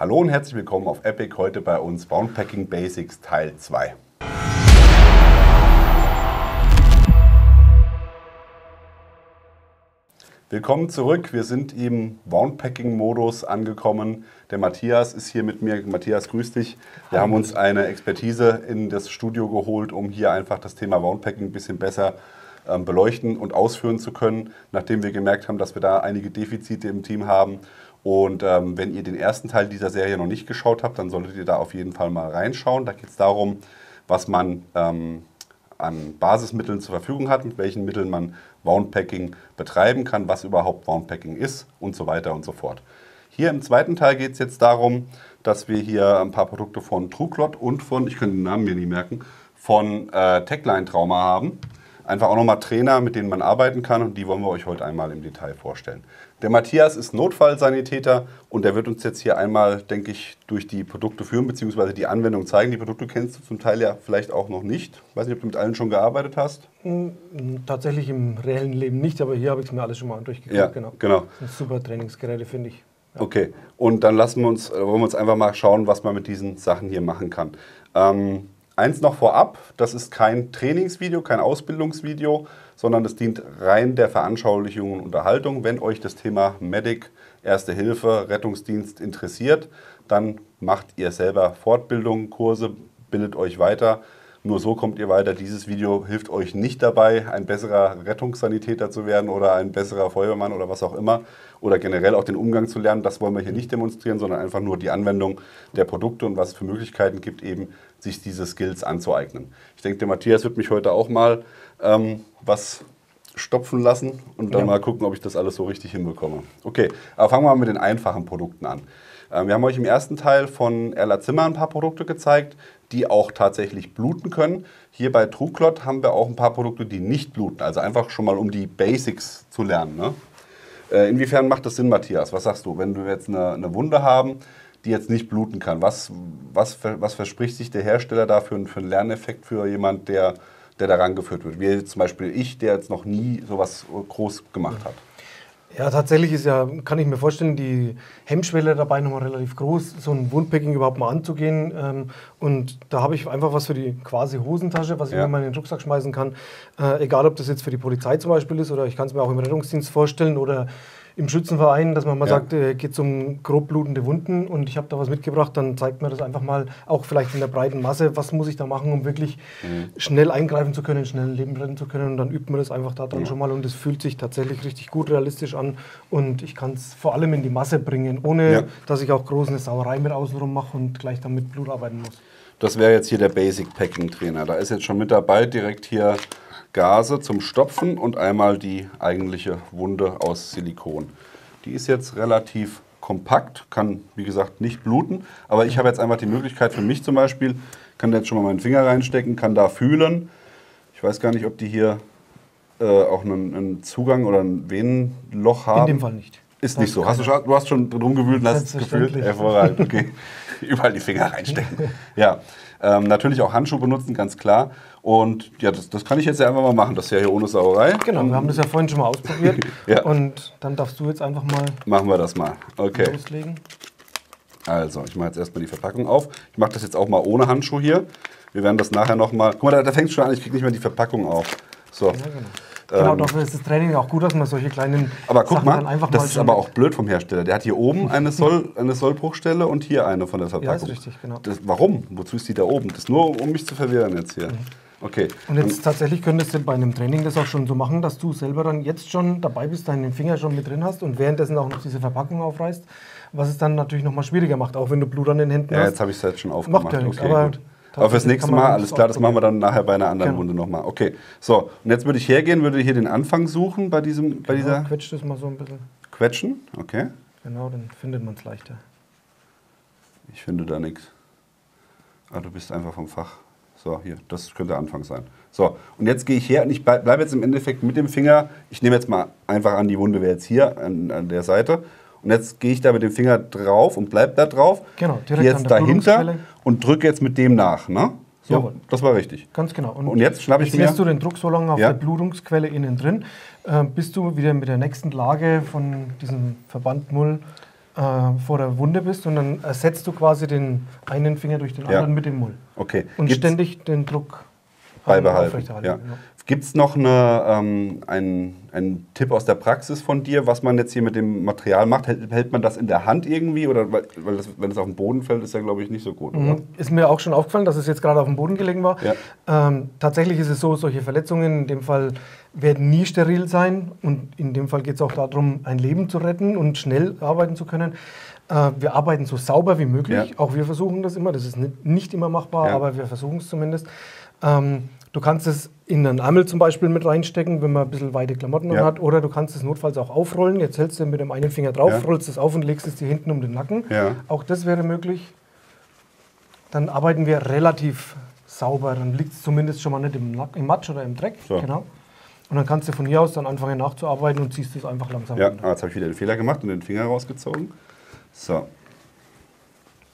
Hallo und herzlich willkommen auf Epic, heute bei uns Wound Packing Basics Teil 2. Willkommen zurück, wir sind im Wound Packing Modus angekommen. Der Matthias ist hier mit mir. Matthias, grüß dich. Wir haben uns eine Expertise in das Studio geholt, um hier einfach das Thema Wound Packing ein bisschen besser beleuchten und ausführen zu können, nachdem wir gemerkt haben, dass wir da einige Defizite im Team haben. Und wenn ihr den ersten Teil dieser Serie noch nicht geschaut habt, dann solltet ihr da auf jeden Fall mal reinschauen. Da geht es darum, was man an Basismitteln zur Verfügung hat, mit welchen Mitteln man Wound Packing betreiben kann, was überhaupt Wound Packing ist und so weiter und so fort. Hier im zweiten Teil geht es jetzt darum, dass wir hier ein paar Produkte von TrueClot und von, ich kann den Namen mir nicht merken, von Techline Trauma haben. Einfach auch nochmal Trainer, mit denen man arbeiten kann, und die wollen wir euch heute einmal im Detail vorstellen. Der Matthias ist Notfallsanitäter und der wird uns jetzt hier einmal, denke ich, durch die Produkte führen bzw. die Anwendung zeigen. Die Produkte kennst du zum Teil ja vielleicht auch noch nicht. Ich weiß nicht, ob du mit allen schon gearbeitet hast. Tatsächlich im reellen Leben nicht, aber hier habe ich es mir alles schon mal durchgeguckt. Ja, genau. Das sind super Trainingsgeräte, finde ich. Ja. Okay, und dann wollen wir uns einfach mal schauen, was man mit diesen Sachen hier machen kann. Eins noch vorab, das ist kein Trainingsvideo, kein Ausbildungsvideo, sondern das dient rein der Veranschaulichung und Unterhaltung. Wenn euch das Thema Medic, Erste Hilfe, Rettungsdienst interessiert, dann macht ihr selber Fortbildungen, Kurse, bildet euch weiter. Nur so kommt ihr weiter. Dieses Video hilft euch nicht dabei, ein besserer Rettungssanitäter zu werden oder ein besserer Feuerwehrmann oder was auch immer. Oder generell auch den Umgang zu lernen. Das wollen wir hier nicht demonstrieren, sondern einfach nur die Anwendung der Produkte und was es für Möglichkeiten gibt, eben sich diese Skills anzueignen. Ich denke, der Matthias wird mich heute auch mal was stopfen lassen und dann mal gucken, ob ich das alles so richtig hinbekomme. Okay, aber fangen wir mal mit den einfachen Produkten an. Wir haben euch im ersten Teil von Erla Zimmer ein paar Produkte gezeigt, die auch tatsächlich bluten können. Hier bei TrueClot haben wir auch ein paar Produkte, die nicht bluten. Also einfach schon mal, um die Basics zu lernen. Ne? Inwiefern macht das Sinn, Matthias? Was sagst du, wenn wir jetzt eine Wunde haben, die jetzt nicht bluten kann? Was verspricht sich der Hersteller da für einen Lerneffekt für jemanden, der da rangeführt wird? Wie zum Beispiel ich, der jetzt noch nie sowas groß gemacht hat. Ja, tatsächlich kann ich mir vorstellen, die Hemmschwelle dabei nochmal relativ groß, so ein Wundpacking überhaupt mal anzugehen. Und da habe ich einfach was für die quasi Hosentasche, was ich mir mal in den Rucksack schmeißen kann. Egal, ob das jetzt für die Polizei zum Beispiel ist oder ich kann es mir auch im Rettungsdienst vorstellen oder im Schützenverein, dass man mal sagt, geht es um grob blutende Wunden und ich habe da was mitgebracht, dann zeigt mir das einfach mal, auch vielleicht in der breiten Masse, was muss ich da machen, um wirklich schnell eingreifen zu können, schnell ein Leben retten zu können, und dann übt man das einfach da dann schon mal und es fühlt sich tatsächlich richtig gut, realistisch an und ich kann es vor allem in die Masse bringen, ohne dass ich auch groß eine Sauerei mit außenrum mache und gleich dann mit Blut arbeiten muss. Das wäre jetzt hier der Basic Packing Trainer. Da ist jetzt schon mit dabei direkt hier Gase zum Stopfen und einmal die eigentliche Wunde aus Silikon. Die ist jetzt relativ kompakt, kann wie gesagt nicht bluten, aber ich habe jetzt einfach die Möglichkeit für mich zum Beispiel, kann da jetzt schon mal meinen Finger reinstecken, kann da fühlen. Ich weiß gar nicht, ob die hier auch einen Zugang oder ein Venenloch haben. In dem Fall nicht. Ist nicht so. Du hast schon drum gewühlt und hast es gefühlt? Hervorragend, okay. Überall die Finger reinstecken. Ja, natürlich auch Handschuhe benutzen, ganz klar. Und ja, das kann ich jetzt ja einfach mal machen. Das ist ja hier ohne Sauerei. Genau, wir haben das ja vorhin schon mal ausprobiert. Und dann darfst du jetzt einfach mal machen wir das mal. Okay. Loslegen. Also, ich mache jetzt erstmal die Verpackung auf. Ich mache das jetzt auch mal ohne Handschuh hier. Wir werden das nachher nochmal... Guck mal, da fängt es schon an, ich kriege nicht mehr die Verpackung auf. So. Ja, genau. Genau, dafür ist das Training auch gut, dass man solche kleinen aber guck Sachen mal, dann einfach das mal ist aber auch blöd vom Hersteller. Der hat hier oben eine Sollbruchstelle und hier eine von der Verpackung. Ja, ist richtig, genau. Warum? Wozu ist die da oben? Das ist nur, um mich zu verwirren jetzt hier. Okay. Und jetzt tatsächlich könntest du bei einem Training das auch schon so machen, dass du selber dann jetzt schon dabei bist, deinen Finger schon mit drin hast und währenddessen auch noch diese Verpackung aufreißt, was es dann natürlich noch mal schwieriger macht, auch wenn du Blut an den Händen hast. Ja, jetzt habe ich es jetzt schon aufgemacht. Macht ja nichts, okay, gut. Aber fürs nächste Mal, alles klar, das machen wir dann nachher bei einer anderen Runde nochmal. Okay, so, und jetzt würde ich hergehen, würde hier den Anfang suchen bei dieser... Quetscht das mal so ein bisschen. Quetschen, okay. Genau, dann findet man es leichter. Ich finde da nichts. Ah, du bist einfach vom Fach. So, hier, das könnte der Anfang sein. So, und jetzt gehe ich her und ich bleibe jetzt im Endeffekt mit dem Finger, ich nehme jetzt mal einfach an, die Wunde wäre jetzt hier an der Seite. Und jetzt gehe ich da mit dem Finger drauf und bleib da drauf. Genau, direkt jetzt an der dahinter und drücke jetzt mit dem nach. Ne? So, jawohl. Das war richtig. Ganz genau. Und jetzt schnappe ich mir... Jetzt lässt du den Druck so lange auf der Blutungsquelle innen drin, bis du wieder mit der nächsten Lage von diesem Verbandmull vor der Wunde bist und dann ersetzt du quasi den einen Finger durch den anderen mit dem Mull. Okay. Und ständig den Druck beibehalten. Ja. Gibt es noch einen Tipp aus der Praxis von dir, was man jetzt hier mit dem Material macht? Hält man das in der Hand irgendwie? Oder wenn es auf den Boden fällt, ist ja, glaube ich, nicht so gut. Oder? Ist mir auch schon aufgefallen, dass es jetzt gerade auf dem Boden gelegen war. Ja. Tatsächlich ist es so, solche Verletzungen in dem Fall werden nie steril sein. Und in dem Fall geht es auch darum, ein Leben zu retten und schnell arbeiten zu können. Wir arbeiten so sauber wie möglich. Ja. Auch wir versuchen das immer. Das ist nicht immer machbar, aber wir versuchen es zumindest. Du kannst es in einen Ärmel zum Beispiel mit reinstecken, wenn man ein bisschen weite Klamotten hat. Oder du kannst es notfalls auch aufrollen. Jetzt hältst du mit dem einen Finger drauf, rollst es auf und legst es dir hinten um den Nacken. Ja. Auch das wäre möglich. Dann arbeiten wir relativ sauber. Dann liegt es zumindest schon mal nicht im Matsch oder im Dreck. So. Genau. Und dann kannst du von hier aus dann anfangen nachzuarbeiten und ziehst es einfach langsam runter. Ja, jetzt habe ich wieder den Fehler gemacht und den Finger rausgezogen. So.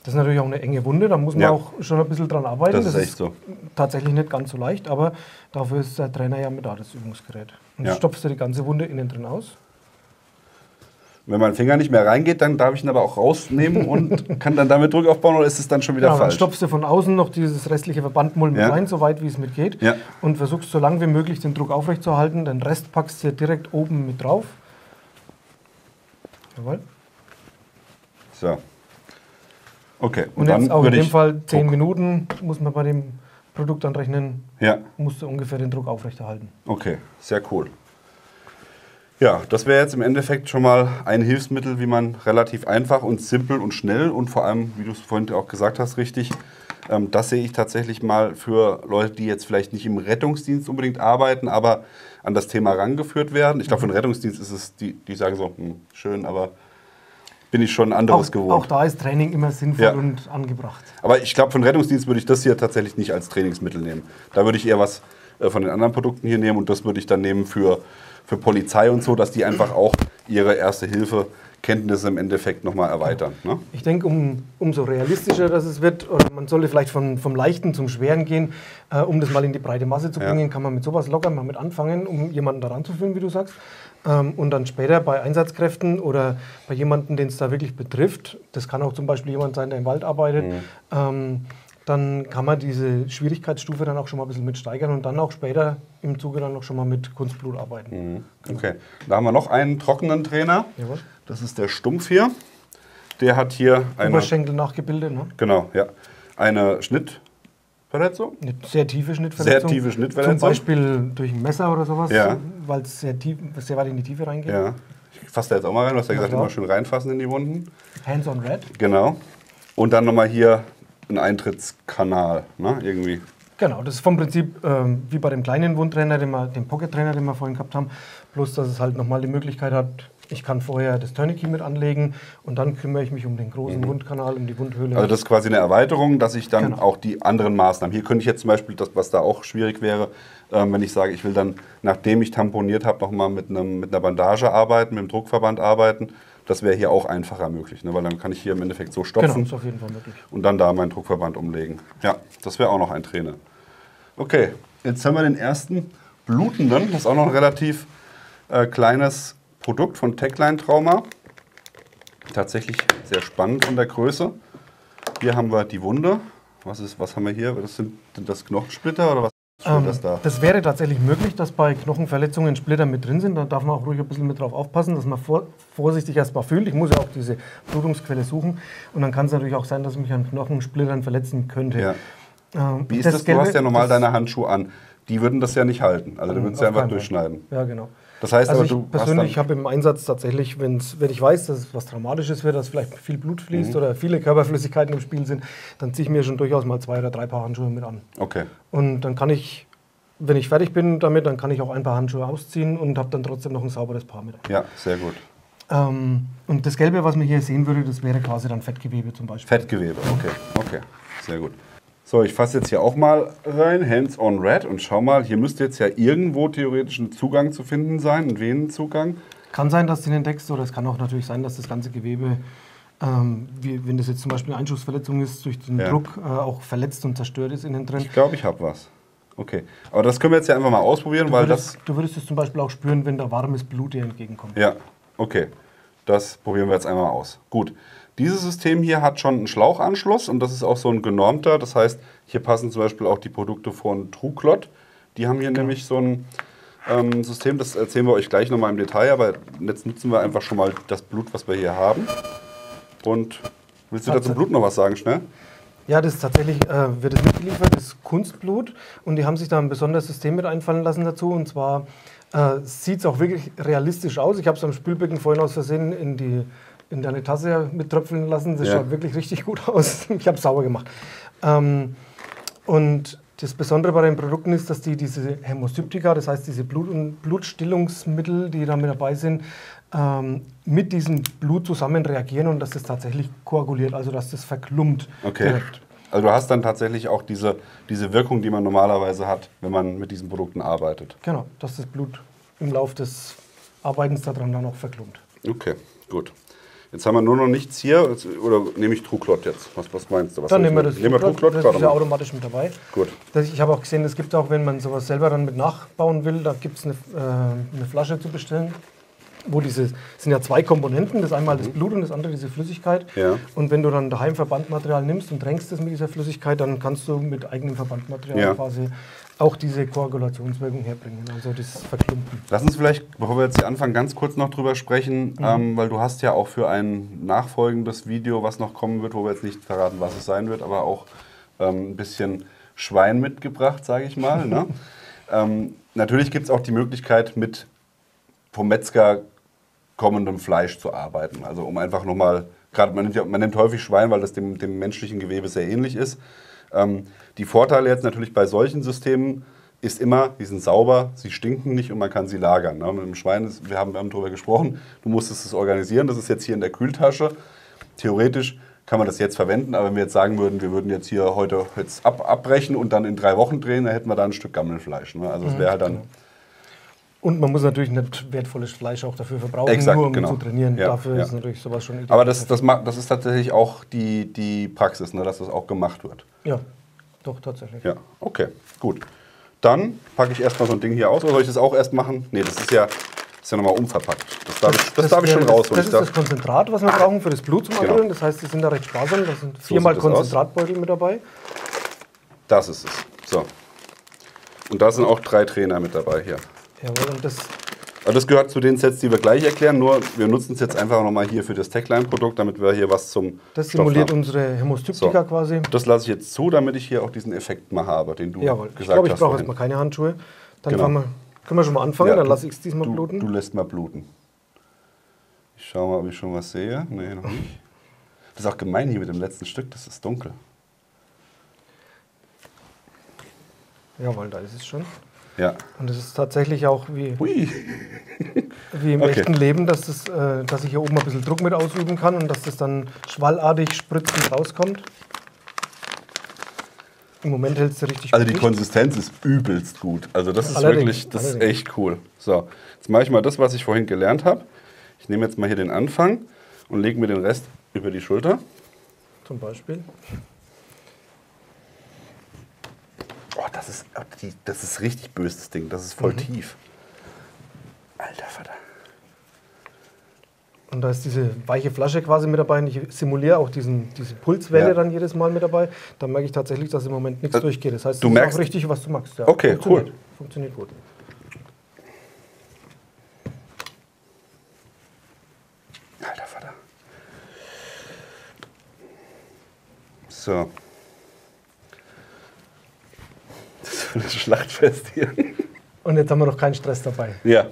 Das ist natürlich auch eine enge Wunde, da muss man auch schon ein bisschen dran arbeiten. Das ist echt so. Tatsächlich nicht ganz so leicht, aber dafür ist der Trainer ja mit da, das Übungsgerät. Und stopfst du die ganze Wunde innen drin aus. Wenn mein Finger nicht mehr reingeht, dann darf ich ihn aber auch rausnehmen und kann dann damit Druck aufbauen, oder ist es dann schon wieder falsch? Dann stopfst du von außen noch dieses restliche Verbandmull mit rein, so weit wie es mit geht. Ja. Und versuchst so lange wie möglich den Druck aufrechtzuerhalten. Den Rest packst du hier direkt oben mit drauf. Jawohl. So. Okay. Und jetzt auch in dem Fall 10 Minuten, muss man bei dem Produkt dann rechnen, musst du ungefähr den Druck aufrechterhalten. Okay, sehr cool. Ja, das wäre jetzt im Endeffekt schon mal ein Hilfsmittel, wie man relativ einfach und simpel und schnell und vor allem, wie du es vorhin auch gesagt hast, richtig, das sehe ich tatsächlich mal für Leute, die jetzt vielleicht nicht im Rettungsdienst unbedingt arbeiten, aber an das Thema rangeführt werden. Ich glaube, für den Rettungsdienst ist es, die sagen so, schön, aber bin ich schon anderes gewohnt. Auch da ist Training immer sinnvoll und angebracht. Aber ich glaube, für den Rettungsdienst würde ich das hier tatsächlich nicht als Trainingsmittel nehmen. Da würde ich eher was von den anderen Produkten hier nehmen und das würde ich dann nehmen für Polizei und so, dass die einfach auch ihre Erste-Hilfe-Kenntnisse im Endeffekt nochmal erweitern. Ne? Ich denke, umso realistischer das es wird, oder man sollte vielleicht vom Leichten zum Schweren gehen, um das mal in die breite Masse zu bringen, kann man mit sowas locker mal mit anfangen, um jemanden daran zu führen, wie du sagst. Und dann später bei Einsatzkräften oder bei jemandem, den es da wirklich betrifft, das kann auch zum Beispiel jemand sein, der im Wald arbeitet, dann kann man diese Schwierigkeitsstufe dann auch schon mal ein bisschen mit steigern und dann auch später im Zuge dann noch schon mal mit Kunstblut arbeiten. Okay, da haben wir noch einen trockenen Trainer. Jawohl. Das ist der Stumpf hier. Der hat hier eine Oberschenkel nachgebildet, ne? Genau, ja. Eine Schnittverletzung? Eine sehr tiefe Schnittverletzung. Sehr tiefe Schnittverletzung. Zum Beispiel durch ein Messer oder sowas, weil es sehr weit in die Tiefe reingeht. Ja. Ich fasse da jetzt auch mal rein, du hast ja gesagt, immer schön reinfassen in die Wunden. Hands on red. Genau. Und dann nochmal hier ein Eintrittskanal, ne, irgendwie. Genau, das ist vom Prinzip wie bei dem kleinen Wundtrainer, dem Pocket-Trainer, den wir vorhin gehabt haben. Bloß, dass es halt nochmal die Möglichkeit hat, ich kann vorher das Tourniquet mit anlegen und dann kümmere ich mich um den großen Wundkanal, um die Wundhöhle. Also das ist quasi eine Erweiterung, dass ich dann auch die anderen Maßnahmen, hier könnte ich jetzt zum Beispiel, das, was da auch schwierig wäre, wenn ich sage, ich will dann, nachdem ich tamponiert habe, nochmal mit einer Bandage arbeiten, mit einem Druckverband arbeiten. Das wäre hier auch einfacher möglich, ne? Weil dann kann ich hier im Endeffekt so stopfen. Genau, ist auf jeden Fall möglich. Und dann da meinen Druckverband umlegen. Ja, das wäre auch noch ein Trainer. Okay, jetzt haben wir den ersten blutenden. Das ist auch noch ein relativ kleines Produkt von Techline Trauma. Tatsächlich sehr spannend von der Größe. Hier haben wir die Wunde. Was haben wir hier? Sind das Knochensplitter oder was? Das wäre tatsächlich möglich, dass bei Knochenverletzungen Splitter mit drin sind. Da darf man auch ruhig ein bisschen mit drauf aufpassen, dass man vorsichtig erst mal fühlt. Ich muss ja auch diese Blutungsquelle suchen. Und dann kann es natürlich auch sein, dass ich mich an Knochensplittern verletzen könnte. Ja. Wie ist das? Du hast ja normal deine Handschuhe an. Die würden das ja nicht halten. Also, du würdest ja einfach durchschneiden. Ja, genau. Das heißt, also aber du ich persönlich habe im Einsatz tatsächlich, wenn ich weiß, dass es was Traumatisches wird, dass vielleicht viel Blut fließt oder viele Körperflüssigkeiten im Spiel sind, dann ziehe ich mir schon durchaus mal 2 oder 3 Paar Handschuhe mit an. Okay. Und dann kann ich, wenn ich fertig bin damit, dann kann ich auch ein paar Handschuhe ausziehen und habe dann trotzdem noch ein sauberes Paar mit. Ja, sehr gut. Und das Gelbe, was man hier sehen würde, das wäre quasi dann Fettgewebe zum Beispiel. Fettgewebe, okay, sehr gut. So, ich fasse jetzt hier auch mal rein, Hands on Red, und schau mal, hier müsste jetzt ja irgendwo theoretisch ein Zugang zu finden sein, ein Venenzugang. Kann sein, dass du den entdeckst, oder es kann auch natürlich sein, dass das ganze Gewebe, wenn das jetzt zum Beispiel eine Einschussverletzung ist, durch den Druck auch verletzt und zerstört ist innen drin. Ich glaube, ich habe was. Okay, aber das können wir jetzt ja einfach mal ausprobieren, Du würdest es zum Beispiel auch spüren, wenn da warmes Blut dir entgegenkommt. Ja, okay. Das probieren wir jetzt einmal aus. Gut, dieses System hier hat schon einen Schlauchanschluss und das ist auch so ein genormter. Das heißt, hier passen zum Beispiel auch die Produkte von TrueClot. Die haben hier nämlich so ein System, das erzählen wir euch gleich nochmal im Detail, aber jetzt nutzen wir einfach schon mal das Blut, was wir hier haben. Und willst du dazu Blut noch was sagen, schnell? Ja, das ist tatsächlich, wird es mitgeliefert, das ist Kunstblut und die haben sich da ein besonderes System mit einfallen lassen dazu und zwar sieht es auch wirklich realistisch aus. Ich habe es am Spülbecken vorhin aus Versehen in deine Tasse mit tröpfeln lassen, das schaut wirklich richtig gut aus. Ich habe es sauber gemacht. Und das Besondere bei den Produkten ist, dass die diese Hämosyptika, das heißt diese Blutstillungsmittel, die da mit dabei sind, mit diesem Blut zusammen reagieren und dass das tatsächlich koaguliert, also dass das verklumpt. Okay. Direkt. Also du hast dann tatsächlich auch diese Wirkung, die man normalerweise hat, wenn man mit diesen Produkten arbeitet. Genau, dass das Blut im Laufe des Arbeitens daran dann auch verklumpt. Okay, gut. Jetzt haben wir nur noch nichts hier, oder nehme ich TrueClot jetzt? Was meinst du? Dann nehmen wir das TrueClot. Das ist ja automatisch mit dabei. Gut. Ich habe auch gesehen, es gibt auch, wenn man sowas selber dann mit nachbauen will, da gibt es eine Flasche zu bestellen. Wo es sind ja zwei Komponenten, das einmal das Blut und das andere diese Flüssigkeit. Ja. Und wenn du dann daheim Verbandmaterial nimmst und tränkst es mit dieser Flüssigkeit, dann kannst du mit eigenem Verbandmaterial quasi auch diese Koagulationswirkung herbringen, also das Verklumpen. Lass uns vielleicht, bevor wir jetzt hier anfangen, ganz kurz noch drüber sprechen, weil du hast ja auch für ein nachfolgendes Video, was noch kommen wird, wo wir jetzt nicht verraten, was es sein wird, aber auch ein bisschen Schwein mitgebracht, sage ich mal. Ne? Natürlich gibt es auch die Möglichkeit, mit vom Metzger kommendem Fleisch zu arbeiten. Also um einfach nochmal, gerade man nimmt häufig Schwein, weil das dem menschlichen Gewebe sehr ähnlich ist. Die Vorteile jetzt natürlich bei solchen Systemen ist immer, die sind sauber, sie stinken nicht und man kann sie lagern. Ne? Mit dem Schwein, wir haben darüber gesprochen, du musstest es organisieren, das ist jetzt hier in der Kühltasche. Theoretisch kann man das jetzt verwenden, aber wenn wir jetzt sagen würden, wir würden jetzt hier heute abbrechen und dann in 3 Wochen drehen, dann hätten wir da ein Stück Gammelfleisch. Ne? Also es wäre halt dann... Und man muss natürlich nicht wertvolles Fleisch auch dafür verbrauchen, exakt, nur um genau. zu trainieren. Ja, dafür ist natürlich sowas schon ideal. Aber das ist tatsächlich auch die Praxis, ne, dass das auch gemacht wird. Ja, doch, tatsächlich. Ja, okay, gut. Dann packe ich erstmal so ein Ding hier aus. Oder soll ich das auch erst machen? Nee, das ist ja nochmal umverpackt. Das darf ich schon raus. Das ist das Konzentrat, was wir brauchen für das Blut zum Anrühren. Das heißt, die sind da recht sparsam. Da sind 4-mal Konzentratbeutel mit dabei. Das ist es. So. Und da sind auch 3 Trainer mit dabei hier. Jawohl, und das gehört zu den Sets, die wir gleich erklären, nur wir nutzen es jetzt einfach nochmal hier für das Techline-Produkt, damit wir hier was zum Das simuliert unsere Hämostyptika quasi. Das lasse ich jetzt zu, damit ich hier auch diesen Effekt mal habe, den du gesagt hast. Ich glaube, ich brauche erstmal keine Handschuhe. Dann können wir schon mal anfangen, dann lasse ich es diesmal bluten. Du lässt mal bluten. Ich schaue mal, ob ich schon was sehe. Nee, noch nicht. Das ist auch gemein hier mit dem letzten Stück, das ist dunkel. Jawohl, da ist es schon. Ja. Und es ist tatsächlich auch wie im echten Leben, dass ich hier oben ein bisschen Druck mit ausüben kann und dass das dann schwallartig spritzend rauskommt. Im Moment hält es richtig gut. Also die Konsistenz ist übelst gut. Also das ist wirklich, das ist echt cool. So, jetzt mache ich mal das, was ich vorhin gelernt habe. Ich nehme jetzt mal hier den Anfang und lege mir den Rest über die Schulter. Zum Beispiel. Oh, das ist richtig böse, das Ding. Das ist voll tief. Alter Vater. Und da ist diese weiche Flasche quasi mit dabei. Und ich simuliere auch diese Pulswelle dann jedes Mal mit dabei. Da merke ich tatsächlich, dass im Moment nichts durchgeht. Das heißt, du merkst auch richtig, was du magst. Ja, okay, cool. Funktioniert gut. Alter Vater. So. Das ist ein Schlachtfest hier. Und jetzt haben wir noch keinen Stress dabei. Ja.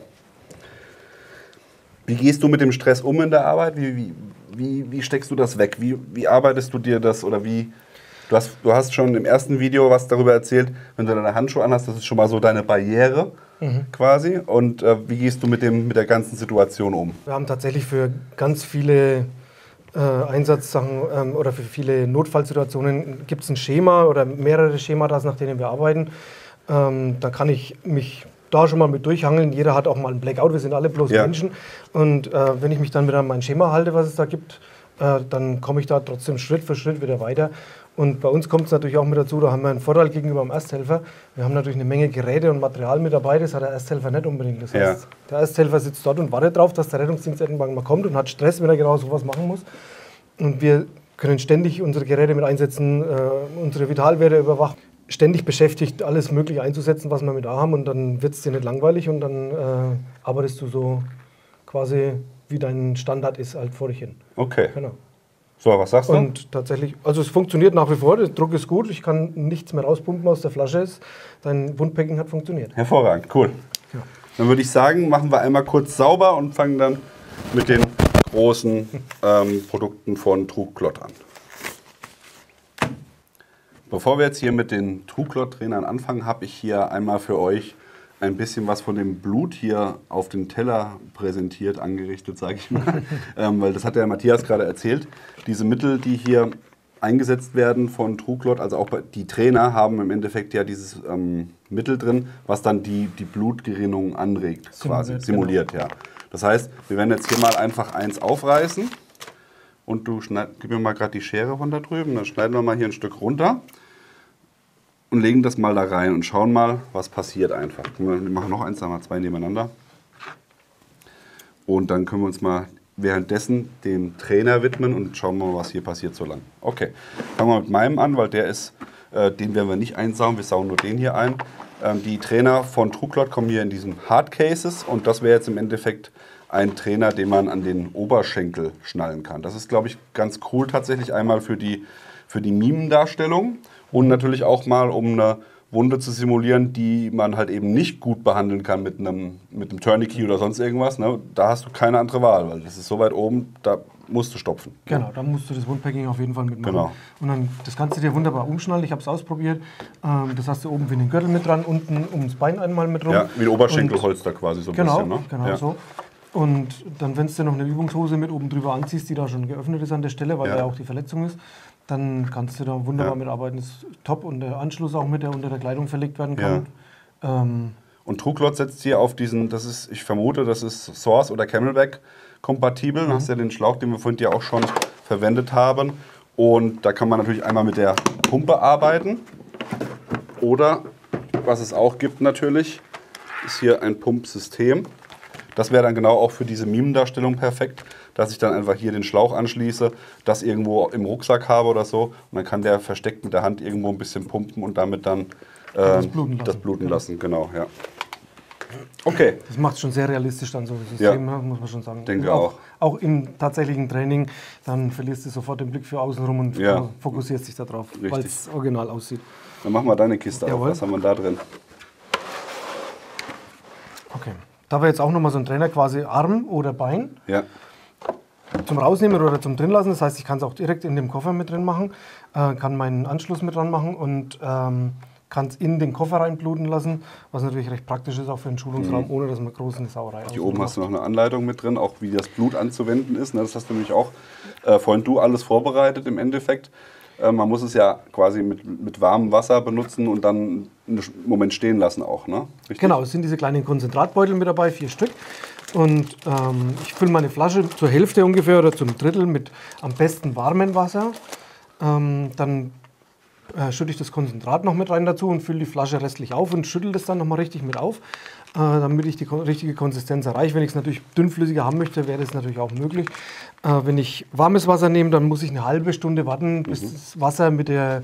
Wie gehst du mit dem Stress um in der Arbeit? Wie steckst du das weg? Wie arbeitest du dir das? Oder du hast schon im ersten Video was darüber erzählt, wenn du deine Handschuhe anhast, das ist schon mal so deine Barriere quasi. Und wie gehst du mit der ganzen Situation um? Wir haben tatsächlich für ganz viele Einsatzsachen oder für viele Notfallsituationen gibt es ein Schema oder mehrere Schemata, nach denen wir arbeiten. Da kann ich mich da schon mal mit durchhangeln. Jeder hat auch mal einen Blackout, wir sind alle bloß Menschen. Und wenn ich mich dann wieder an mein Schema halte, was es da gibt, dann komme ich da trotzdem Schritt für Schritt wieder weiter. Und bei uns kommt es natürlich auch mit dazu, da haben wir einen Vorteil gegenüber dem Ersthelfer. Wir haben natürlich eine Menge Geräte und Material mit dabei, das hat der Ersthelfer nicht unbedingt. Das heißt, der Ersthelfer sitzt dort und wartet darauf, dass der Rettungsdienst irgendwann mal kommt und hat Stress, wenn er genau sowas machen muss. Und wir können ständig unsere Geräte mit einsetzen, unsere Vitalwerte überwachen, ständig beschäftigt, alles Mögliche einzusetzen, was wir mit da haben. Und dann wird es dir nicht langweilig und dann arbeitest du so quasi, wie dein Standard ist, halt vor dich hin. Okay. Genau. So, was sagst du? Und tatsächlich, also es funktioniert nach wie vor, der Druck ist gut, ich kann nichts mehr rauspumpen aus der Flasche. Dein Wundpacking hat funktioniert. Hervorragend, cool. Ja. Dann würde ich sagen, machen wir einmal kurz sauber und fangen dann mit den großen Produkten von Truklot an. Bevor wir jetzt hier mit den Truklot-Trainern anfangen, habe ich hier einmal für euch ein bisschen was von dem Blut hier auf den Teller präsentiert, angerichtet, sage ich mal. Weil das hat der Matthias gerade erzählt. Diese Mittel, die hier eingesetzt werden von Truklot, also auch die Trainer haben im Endeffekt ja dieses Mittel drin, was dann die Blutgerinnung anregt, quasi simuliert. Genau. Ja. Das heißt, wir werden jetzt hier mal einfach eins aufreißen und gib mir mal gerade die Schere von da drüben, dann schneiden wir mal hier ein Stück runter. Und legen das mal da rein und schauen mal, was passiert einfach. Wir machen noch eins, sagen wir zwei nebeneinander. Und dann können wir uns mal währenddessen dem Trainer widmen und schauen mal, was hier passiert so lang. Okay, fangen wir mit meinem an, weil der ist, den werden wir nicht einsaugen, wir saugen nur den hier ein. Die Trainer von Truklot kommen hier in diesen Hardcases und das wäre jetzt im Endeffekt ein Trainer, den man an den Oberschenkel schnallen kann. Das ist, glaube ich, ganz cool tatsächlich einmal für die Mimendarstellung. Und natürlich auch mal, um eine Wunde zu simulieren, die man halt eben nicht gut behandeln kann mit einem Tourniquet oder sonst irgendwas. Ne? Da hast du keine andere Wahl, weil das ist so weit oben, da musst du stopfen. Genau, da musst du das Wundpacking auf jeden Fall mitmachen. Genau. Und dann das kannst du dir wunderbar umschnallen. Ich habe es ausprobiert. Das hast du oben wie einen Gürtel mit dran, unten ums Bein einmal mit rum. Ja, wie ein Oberschenkelholster quasi so ein bisschen. Ne? Genau, ja. so. Und dann, wenn du noch eine Übungshose mit oben drüber anziehst, die da schon geöffnet ist an der Stelle, weil da ja auch die Verletzung ist, dann kannst du da wunderbar mitarbeiten. Das ist top und der Anschluss auch mit, der unter der Kleidung verlegt werden kann. Ja. Und Truklot setzt hier auf diesen, ich vermute, das ist Source oder Camelback kompatibel. Du hast ja den Schlauch, den wir vorhin ja auch schon verwendet haben. Und da kann man natürlich einmal mit der Pumpe arbeiten. Oder, was es auch gibt natürlich, ist hier ein Pumpsystem. Das wäre dann genau auch für diese Mimendarstellung perfekt, dass ich dann einfach hier den Schlauch anschließe, das irgendwo im Rucksack habe oder so. Und dann kann der versteckt mit der Hand irgendwo ein bisschen pumpen und damit dann das bluten lassen. Genau, ja. Okay. Das macht es schon sehr realistisch dann so, das System, muss man schon sagen. Denke auch. Auch im tatsächlichen Training, dann verlierst du sofort den Blick für außen rum und fokussierst dich da drauf, weil es original aussieht. Dann machen wir deine Kiste auf. Was haben wir da drin? Okay. Da wäre jetzt auch nochmal so ein Trainer quasi Arm oder Bein. Ja. Zum Rausnehmen oder zum drin lassen. Das heißt, ich kann es auch direkt in dem Koffer mit drin machen, kann meinen Anschluss mit dran machen und kann es in den Koffer reinbluten lassen, was natürlich recht praktisch ist, auch für den Schulungsraum, ohne dass man groß eine Sauerei Hier oben hast du noch eine Anleitung mit drin, auch wie das Blut anzuwenden ist. Das hast du nämlich auch vorhin alles vorbereitet im Endeffekt. Man muss es ja quasi mit warmem Wasser benutzen und dann einen Moment stehen lassen auch, ne? Richtig? Genau, es sind diese kleinen Konzentratbeutel mit dabei, 4 Stück. Und ich fülle meine Flasche zur Hälfte ungefähr oder zum Drittel mit am besten warmem Wasser. Dann schütte ich das Konzentrat noch mit rein dazu und fülle die Flasche restlich auf und schüttel das dann nochmal richtig mit auf, damit ich die richtige Konsistenz erreiche. Wenn ich es natürlich dünnflüssiger haben möchte, wäre das natürlich auch möglich. Wenn ich warmes Wasser nehme, dann muss ich eine halbe Stunde warten, bis das Wasser mit der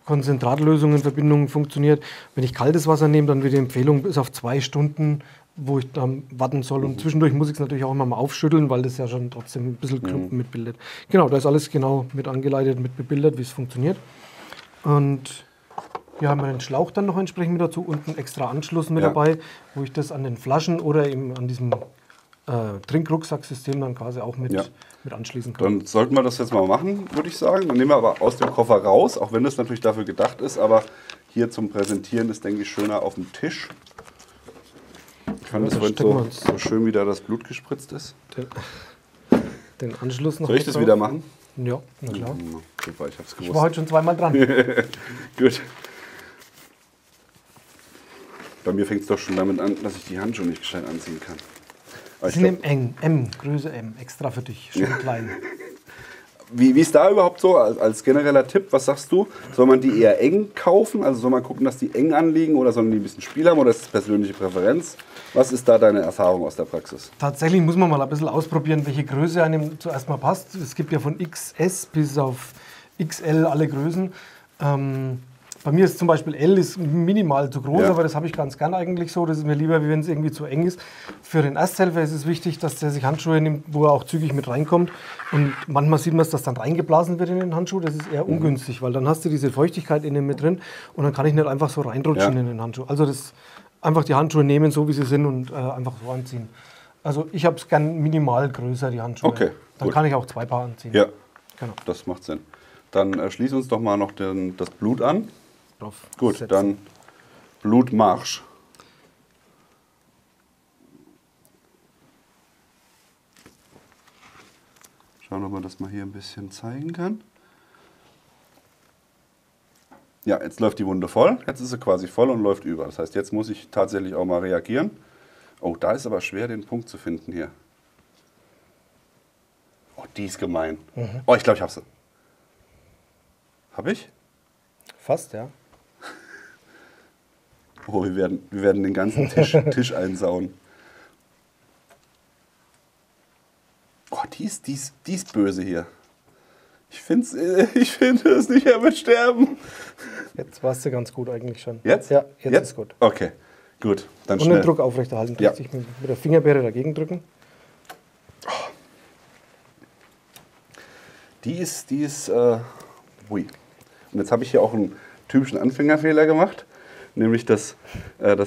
Konzentratlösung in Verbindung funktioniert. Wenn ich kaltes Wasser nehme, dann wird die Empfehlung bis auf 2 Stunden, wo ich dann warten soll. Und zwischendurch muss ich es natürlich auch immer mal aufschütteln, weil das ja schon trotzdem ein bisschen Klumpen mitbildet. Genau, da ist alles genau mit angeleitet, mit bebildert, wie es funktioniert. Und wir haben einen Schlauch dann noch entsprechend mit dazu und einen extra Anschluss mit dabei, wo ich das an den Flaschen oder eben an diesem Trinkrucksacksystem dann quasi auch mit anschließen kann. Dann sollten wir das jetzt mal machen, würde ich sagen. Dann nehmen wir aber aus dem Koffer raus, auch wenn das natürlich dafür gedacht ist, aber hier zum Präsentieren ist, denke ich, schöner auf dem Tisch. Ich fand das vorhin so schön, wie da das Blut gespritzt ist. Den Anschluss noch. Soll ich das wieder machen? Ja, na klar. Super, ich hab's gewusst. Ich war heute schon 2-mal dran. Gut. Bei mir fängt es doch schon damit an, dass ich die Handschuhe nicht gescheit anziehen kann. Sie nehmen eng, M, Größe M, extra für dich, schön klein. Wie ist da überhaupt so als genereller Tipp? Was sagst du? Soll man die eher eng kaufen? Also soll man gucken, dass die eng anliegen oder sollen die ein bisschen Spiel haben oder ist das persönliche Präferenz? Was ist da deine Erfahrung aus der Praxis? Tatsächlich muss man mal ein bisschen ausprobieren, welche Größe einem zuerst mal passt. Es gibt ja von XS bis auf XL alle Größen. Bei mir ist zum Beispiel L ist minimal zu groß, aber das habe ich ganz gern eigentlich so. Das ist mir lieber, wie wenn es irgendwie zu eng ist. Für den Ersthelfer ist es wichtig, dass der sich Handschuhe nimmt, wo er auch zügig mit reinkommt. Und manchmal sieht man es, dass dann reingeblasen wird in den Handschuh. Das ist eher ungünstig, weil dann hast du diese Feuchtigkeit innen mit drin und dann kann ich nicht einfach so reinrutschen in den Handschuh. Also das einfach die Handschuhe nehmen, so wie sie sind und einfach so anziehen. Also ich habe es gern minimal größer, die Handschuhe. Okay, dann gut. kann ich auch 2 Paar anziehen. Ja, genau. Das macht Sinn. Dann schließ uns doch mal noch das Blut an. Gut, setzen. dann Blutmarsch. Schauen, ob man das mal hier ein bisschen zeigen kann. Ja, jetzt läuft die Wunde voll. Jetzt ist sie quasi voll und läuft über. Das heißt, jetzt muss ich tatsächlich auch mal reagieren. Oh, da ist aber schwer, den Punkt zu finden hier. Oh, die ist gemein. Oh, ich glaube, ich habe sie. Habe ich? Fast, ja. Oh, wir werden den ganzen Tisch einsauen. Oh, die ist böse hier. Ich finde es nicht, er wird sterben. Jetzt warst du ganz gut eigentlich schon. Jetzt? Ja, jetzt ist gut. Okay, gut. Dann Und schnell. den Druck aufrechterhalten. Ja. Richtig mit der Fingerbeere dagegen drücken. Die ist hui. Und jetzt habe ich hier auch einen typischen Anfängerfehler gemacht. Nämlich das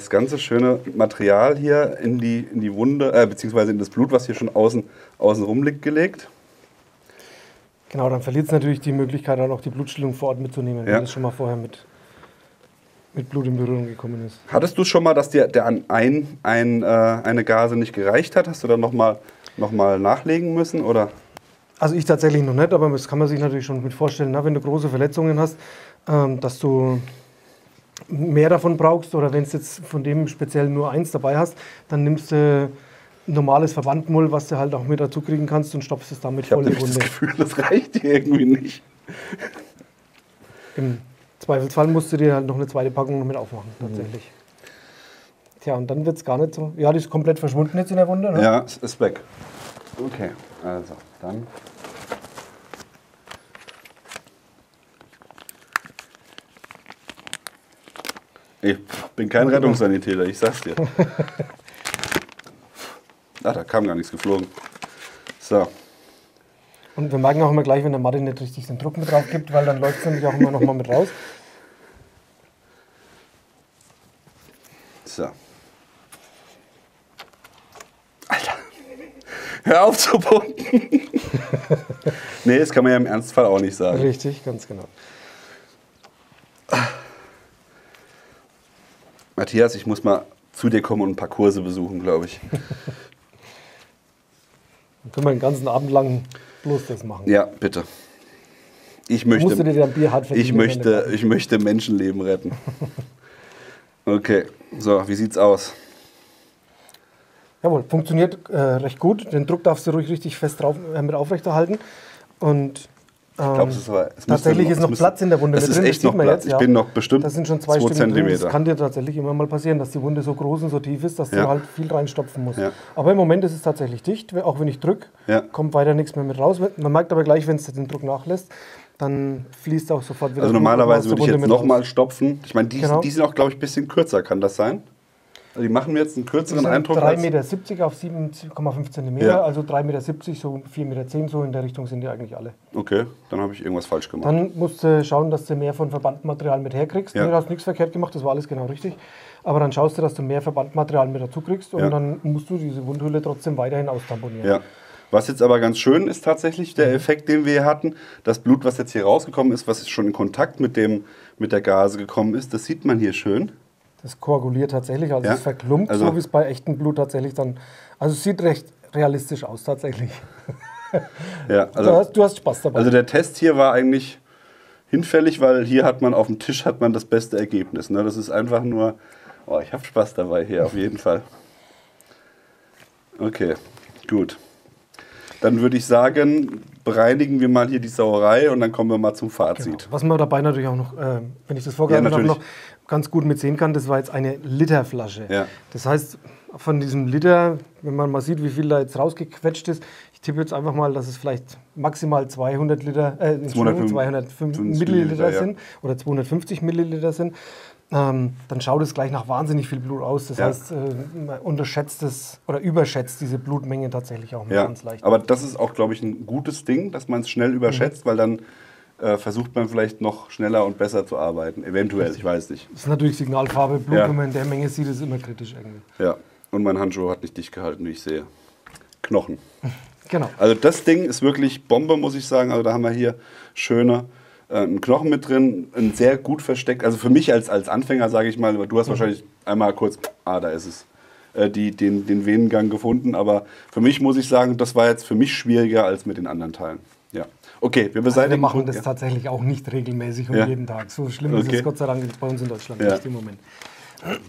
ganze schöne Material hier in die Wunde, beziehungsweise in das Blut, was hier schon außen rum liegt, gelegt. Genau, dann verliert es natürlich die Möglichkeit, dann auch die Blutstillung vor Ort mitzunehmen, wenn es schon mal vorher mit Blut in Berührung gekommen ist. Hattest du schon mal, dass dir eine Gase nicht gereicht hat? Hast du dann noch mal nachlegen müssen? Oder? Also ich tatsächlich noch nicht, aber das kann man sich natürlich schon mit vorstellen, ne? Wenn du große Verletzungen hast, dass du mehr davon brauchst oder wenn du jetzt von dem speziell nur eins dabei hast, dann nimmst du normales Verbandmull, was du halt auch mit dazu kriegen kannst und stopfst es damit voll in die Ich habe Wunde. das Gefühl, das reicht dir irgendwie nicht. Im Zweifelsfall musst du dir halt noch eine zweite Packung noch mit aufmachen, tatsächlich. Tja, und dann wird es gar nicht so... Ja, die ist komplett verschwunden jetzt in der Wunde, ne? Ja, es ist weg. Okay, also dann... Ich bin kein Rettungssanitäter, ich sag's dir. Ach, da kam gar nichts geflogen. So. Und wir merken auch immer gleich, wenn der Martin nicht richtig den Druck mit drauf gibt, weil dann läuft es nämlich auch immer noch mal mit raus. So. Alter. Hör auf zu pumpen. Nee, das kann man ja im Ernstfall auch nicht sagen. Richtig, ganz genau. Matthias, ich muss mal zu dir kommen und ein paar Kurse besuchen, glaube ich. Dann können wir den ganzen Abend lang bloß das machen. Ja, bitte. Ich Musst du dir möchte, dann Bier hart verdienen? ich möchte Menschenleben retten. Okay, so, wie sieht's aus? Jawohl, funktioniert recht gut. Den Druck darfst du ruhig richtig fest drauf, mit aufrechterhalten. Und Ich glaube, es ist tatsächlich ist noch Platz in der Wunde. Es mit ist drin, echt das noch sieht man Platz. jetzt, Ich bin noch bestimmt das sind schon 2 2 Stück drin. Das Zentimeter. kann dir tatsächlich immer mal passieren, dass die Wunde so groß und so tief ist, dass du halt viel reinstopfen musst. Ja. Aber im Moment ist es tatsächlich dicht. Auch wenn ich drücke, kommt weiter nichts mehr mit raus. Man merkt aber gleich, wenn es den Druck nachlässt, dann fließt auch sofort wieder. Also Blut normalerweise aus der würde ich Wunde jetzt mit nochmal raus. stopfen. Ich meine, Genau. die sind auch, glaube ich, ein bisschen kürzer. Kann das sein? Also die machen mir jetzt einen kürzeren Eindruck. 3,70 Meter auf 7,5 Zentimeter, Ja. also 3,70 Meter, so 4,10 Meter, so in der Richtung sind die eigentlich alle. Okay, dann habe ich irgendwas falsch gemacht. Dann musst du schauen, dass du mehr von Verbandmaterial mit herkriegst. Ja. Nee, du hast nichts verkehrt gemacht, das war alles genau richtig. Aber dann schaust du, dass du mehr Verbandmaterial mit dazu kriegst und dann musst du diese Wundhülle trotzdem weiterhin austamponieren. Ja. Was jetzt aber ganz schön ist tatsächlich, der Effekt, den wir hier hatten, das Blut, was jetzt hier rausgekommen ist, was schon in Kontakt mit der Gase gekommen ist, das sieht man hier schön. Das koaguliert tatsächlich, also es verklumpt, Also- so wie es bei echtem Blut tatsächlich dann... Also es sieht recht realistisch aus tatsächlich. Ja, also, Du hast Spaß dabei. also der Test hier war eigentlich hinfällig, weil hier hat man auf dem Tisch das beste Ergebnis. Ne? Das ist einfach nur, oh, ich habe Spaß dabei hier, auf jeden Fall. Okay, gut. dann würde ich sagen, bereinigen wir mal hier die Sauerei und dann kommen wir mal zum Fazit. Genau. Was man dabei natürlich auch noch, wenn ich das vorgreifen darf, noch ganz gut mit sehen kann, das war jetzt eine Literflasche. Ja. Das heißt, von diesem Liter, wenn man mal sieht, wie viel da jetzt rausgequetscht ist, ich tippe jetzt einfach mal, dass es vielleicht maximal 200 Milliliter sind oder 250 Milliliter sind. Dann schaut es gleich nach wahnsinnig viel Blut aus. Das heißt, man unterschätzt es oder überschätzt diese Blutmenge tatsächlich auch ganz leicht. Aber das ist auch, glaube ich, ein gutes Ding, dass man es schnell überschätzt, weil dann versucht man vielleicht noch schneller und besser zu arbeiten. Eventuell, ich weiß nicht. Das ist natürlich Signalfarbe. Blut, wenn man in der Menge sieht, ist immer kritisch irgendwie. Ja, und mein Handschuh hat nicht dicht gehalten, wie ich sehe. Knochen. Genau. Also das Ding ist wirklich Bombe, muss ich sagen. Also da haben wir hier schöne einen Knochen mit drin, ein sehr gut versteckt. Also für mich als Anfänger, sage ich mal, du hast wahrscheinlich einmal kurz, da ist es, den Venengang gefunden. Aber für mich muss ich sagen, das war jetzt für mich schwieriger als mit den anderen Teilen. Ja. Okay, wir beseitigen. Wir machen das tatsächlich auch nicht regelmäßig und jeden Tag. So schlimm ist es Gott sei Dank bei uns in Deutschland nicht im Moment.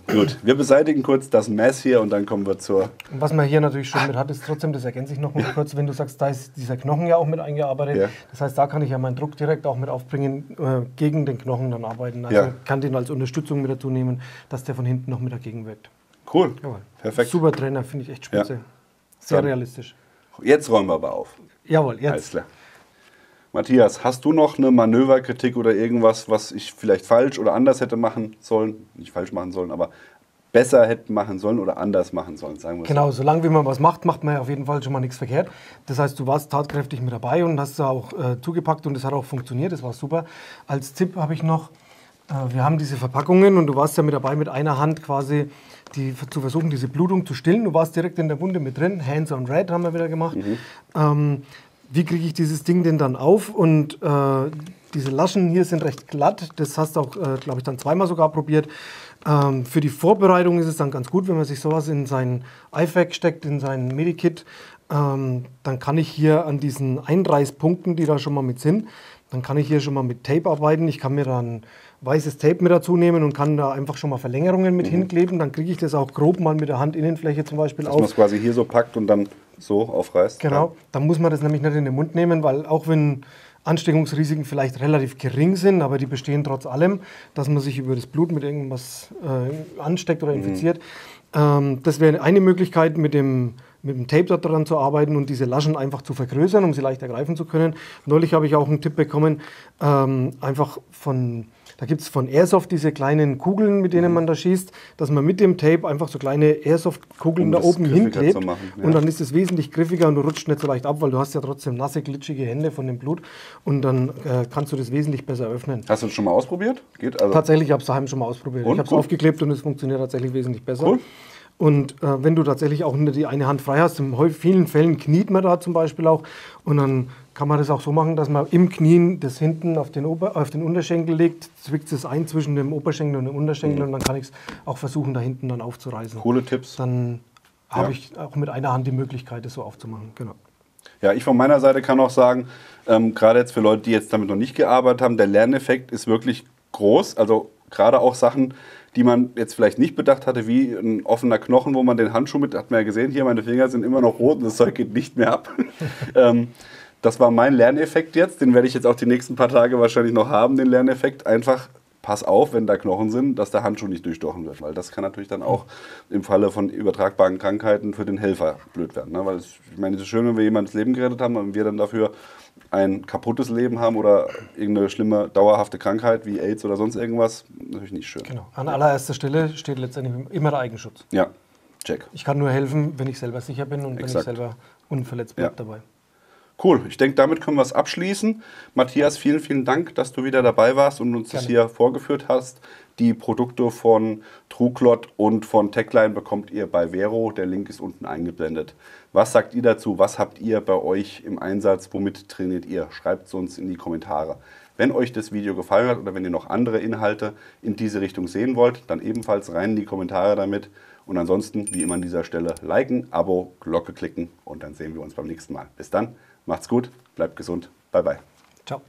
Gut, wir beseitigen kurz das Mess hier und dann kommen wir zur... Und was man hier natürlich schon mit hat, ist trotzdem, das ergänze ich noch mal kurz, wenn du sagst, da ist dieser Knochen ja auch mit eingearbeitet. Ja. Das heißt, da kann ich ja meinen Druck direkt auch mit aufbringen, gegen den Knochen dann arbeiten. Also kann den als Unterstützung mit dazu nehmen, dass der von hinten noch mit dagegen wirkt. Cool, Jawohl. Perfekt. Super Trainer, finde ich echt spitze. Ja. Sehr realistisch. Jetzt räumen wir aber auf. Jawohl, jetzt. Alles klar. Matthias, hast du noch eine Manöverkritik oder irgendwas, was ich vielleicht falsch oder anders hätte machen sollen? Nicht falsch machen sollen, aber besser hätte machen sollen oder anders machen sollen, sagen wir so. Genau, solange wie man was macht, macht man ja auf jeden Fall schon mal nichts verkehrt. Das heißt, du warst tatkräftig mit dabei und hast da auch zugepackt und das hat auch funktioniert, das war super. Als Tipp habe ich noch, wir haben diese Verpackungen und du warst ja mit dabei, mit einer Hand quasi zu versuchen, diese Blutung zu stillen. Du warst direkt in der Wunde mit drin, Hands on Red haben wir wieder gemacht. Wie kriege ich dieses Ding denn dann auf? Und diese Laschen hier sind recht glatt. Das hast du auch, glaube ich, dann zweimal sogar probiert. Für die Vorbereitung ist es dann ganz gut, wenn man sich sowas in sein IFAK steckt, in sein Medikit. Dann kann ich hier an diesen Einreißpunkten, die da schon mal mit sind, dann kann ich hier schon mal mit Tape arbeiten. Ich kann mir dann weißes Tape mit dazu nehmen und kann da einfach schon mal Verlängerungen mit hinkleben. Dann kriege ich das auch grob mal mit der Handinnenfläche zum Beispiel auf. Dass man es quasi hier so packt und dann so aufreißt. Genau, dann muss man das nämlich nicht in den Mund nehmen, weil auch wenn Ansteckungsrisiken vielleicht relativ gering sind, aber die bestehen trotz allem, dass man sich über das Blut mit irgendwas ansteckt oder infiziert. Das wäre eine Möglichkeit, mit dem Tape daran zu arbeiten und diese Laschen einfach zu vergrößern, um sie leichter greifen zu können. Neulich habe ich auch einen Tipp bekommen, einfach da gibt es von Airsoft diese kleinen Kugeln, mit denen man da schießt, dass man mit dem Tape einfach so kleine Airsoft-Kugeln da oben hinklebt. Und dann ist es wesentlich griffiger und du rutscht nicht so leicht ab, weil du hast ja trotzdem nasse, glitschige Hände von dem Blut. Und dann kannst du das wesentlich besser öffnen. Hast du das schon mal ausprobiert? Geht also? Tatsächlich, ich habe es daheim schon mal ausprobiert. Ich habe es aufgeklebt und es funktioniert tatsächlich wesentlich besser. Cool. Und wenn du tatsächlich auch nur die eine Hand frei hast, in vielen Fällen kniet man da zum Beispiel auch. Und dann kann man das auch so machen, dass man im Knien das hinten auf den Unterschenkel legt, zwickt es ein zwischen dem Oberschenkel und dem Unterschenkel und dann kann ich es auch versuchen, da hinten dann aufzureißen. Coole Tipps. Dann habe ich auch mit einer Hand die Möglichkeit, das so aufzumachen. Genau. Ja, ich von meiner Seite kann auch sagen, gerade jetzt für Leute, die jetzt damit noch nicht gearbeitet haben, der Lerneffekt ist wirklich groß. Also gerade auch Sachen, die man jetzt vielleicht nicht bedacht hatte, wie ein offener Knochen, wo man den Handschuh mit, hat man ja gesehen, hier meine Finger sind immer noch rot und das Zeug geht nicht mehr ab. Das war mein Lerneffekt jetzt, den werde ich jetzt auch die nächsten paar Tage wahrscheinlich noch haben, den Lerneffekt. Einfach pass auf, wenn da Knochen sind, dass der Handschuh nicht durchstochen wird, weil das kann natürlich dann auch im Falle von übertragbaren Krankheiten für den Helfer blöd werden. Ne? Weil ich meine, es ist schön, wenn wir jemand das Leben gerettet haben und wir dann dafür ein kaputtes Leben haben oder irgendeine schlimme, dauerhafte Krankheit wie AIDS oder sonst irgendwas, natürlich nicht schön. Genau. An allererster Stelle steht letztendlich immer der Eigenschutz. Ja, check. Ich kann nur helfen, wenn ich selber sicher bin und wenn ich selber unverletzt bleibe dabei. Cool, ich denke, damit können wir es abschließen. Matthias, vielen, vielen Dank, dass du wieder dabei warst und uns das hier vorgeführt hast. Die Produkte von TrueClot und von Techline bekommt ihr bei Vero. Der Link ist unten eingeblendet. Was sagt ihr dazu? Was habt ihr bei euch im Einsatz? Womit trainiert ihr? Schreibt es uns in die Kommentare. Wenn euch das Video gefallen hat oder wenn ihr noch andere Inhalte in diese Richtung sehen wollt, dann ebenfalls rein in die Kommentare damit. Und ansonsten, wie immer an dieser Stelle, liken, Abo, Glocke klicken und dann sehen wir uns beim nächsten Mal. Bis dann, macht's gut, bleibt gesund, bye bye. Ciao.